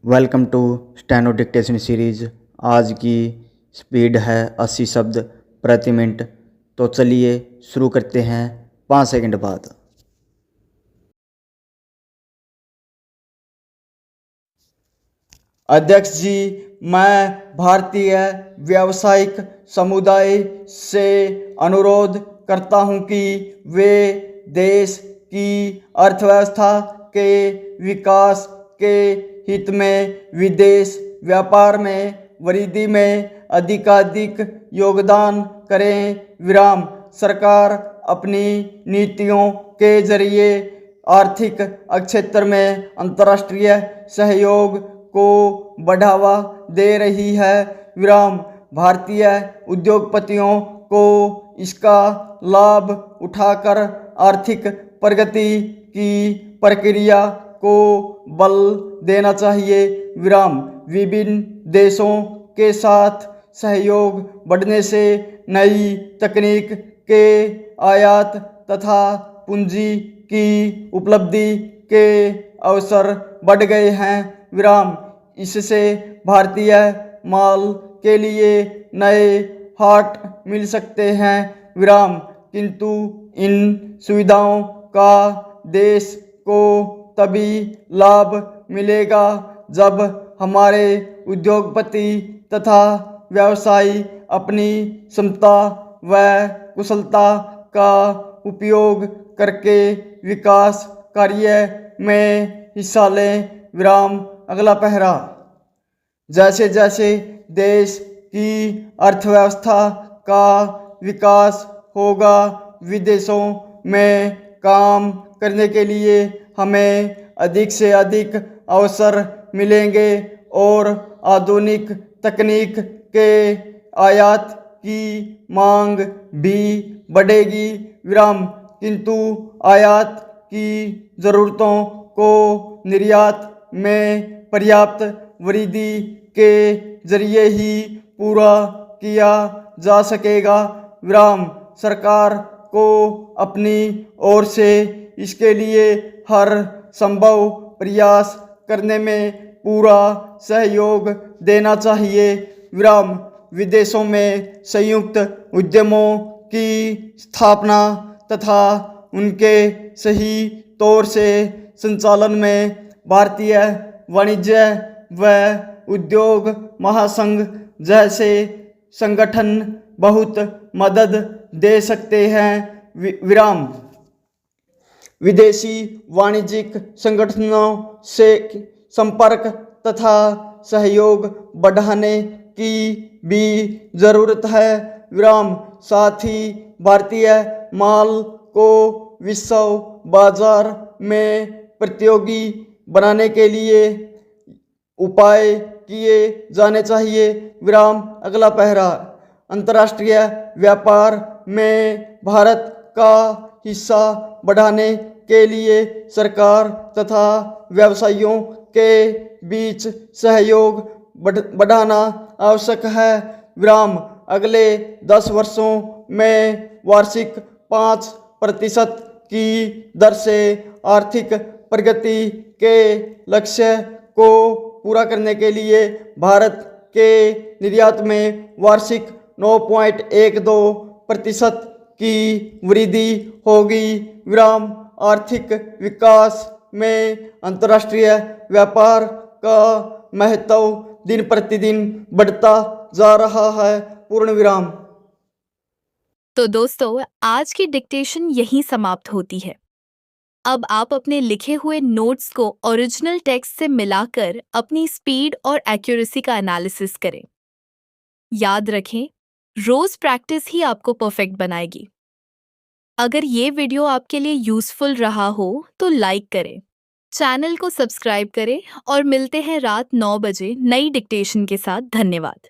Welcome to steno dictation series. आज की speed है 80 शब्द प्रति मिनट। तो चलिए शुरू करते हैं 5 सेकंड बाद। अध्यक्ष जी, मैं भारतीय व्यावसायिक समुदाय से अनुरोध करता हूं कि वे देश की अर्थव्यवस्था के विकास के हित में विदेश व्यापार में वृद्धि में अधिकाधिक योगदान करें। विराम। सरकार अपनी नीतियों के जरिए आर्थिक क्षेत्र में अंतर्राष्ट्रीय सहयोग को बढ़ावा दे रही है। विराम। भारतीय उद्योगपतियों को इसका लाभ उठाकर आर्थिक प्रगति की प्रक्रिया को बल देना चाहिए। विराम। विभिन्न देशों के साथ सहयोग बढ़ने से नई तकनीक के आयात तथा पूंजी की उपलब्धि के अवसर बढ़ गए हैं। विराम। इससे भारतीय माल के लिए नए हाट मिल सकते हैं। विराम। किंतु इन सुविधाओं का देश को तभी लाभ मिलेगा जब हमारे उद्योगपति तथा व्यवसायी अपनी क्षमता व कुशलता का उपयोग करके विकास कार्य में हिस्सा लें। विराम। अगला पहरा। जैसे जैसे देश की अर्थव्यवस्था का विकास होगा, विदेशों में काम करने के लिए हमें अधिक से अधिक अवसर मिलेंगे और आधुनिक तकनीक के आयात की मांग भी बढ़ेगी। विराम। किंतु आयात की ज़रूरतों को निर्यात में पर्याप्त वृद्धि के जरिए ही पूरा किया जा सकेगा। विराम। सरकार को अपनी ओर से इसके लिए हर संभव प्रयास करने में पूरा सहयोग देना चाहिए। विराम। विदेशों में संयुक्त उद्यमों की स्थापना तथा उनके सही तौर से संचालन में भारतीय वाणिज्य व उद्योग महासंघ जैसे संगठन बहुत मदद दे सकते हैं। विराम। विदेशी वाणिज्यिक संगठनों से संपर्क तथा सहयोग बढ़ाने की भी जरूरत है। विराम। साथ ही भारतीय माल को विश्व बाजार में प्रतियोगी बनाने के लिए उपाय किए जाने चाहिए। विराम। अगला पहरा। अंतर्राष्ट्रीय व्यापार में भारत का हिस्सा बढ़ाने के लिए सरकार तथा व्यवसायियों के बीच सहयोग बढ़ाना आवश्यक है। विराम। अगले 10 वर्षों में वार्षिक 5% की दर से आर्थिक प्रगति के लक्ष्य को पूरा करने के लिए भारत के निर्यात में वार्षिक 9.12% की वृद्धि होगी। विराम। आर्थिक विकास में अंतर्राष्ट्रीय व्यापार का महत्व दिन प्रतिदिन बढ़ता जा रहा है। पूर्ण विराम। तो दोस्तों, आज की डिक्टेशन यहीं समाप्त होती है। अब आप अपने लिखे हुए नोट्स को ओरिजिनल टेक्स्ट से मिलाकर अपनी स्पीड और एक्यूरेसी का एनालिसिस करें। याद रखें, रोज प्रैक्टिस ही आपको परफेक्ट बनाएगी। अगर ये वीडियो आपके लिए यूजफुल रहा हो तो लाइक करें, चैनल को सब्सक्राइब करें और मिलते हैं रात 9 बजे नई डिक्टेशन के साथ। धन्यवाद।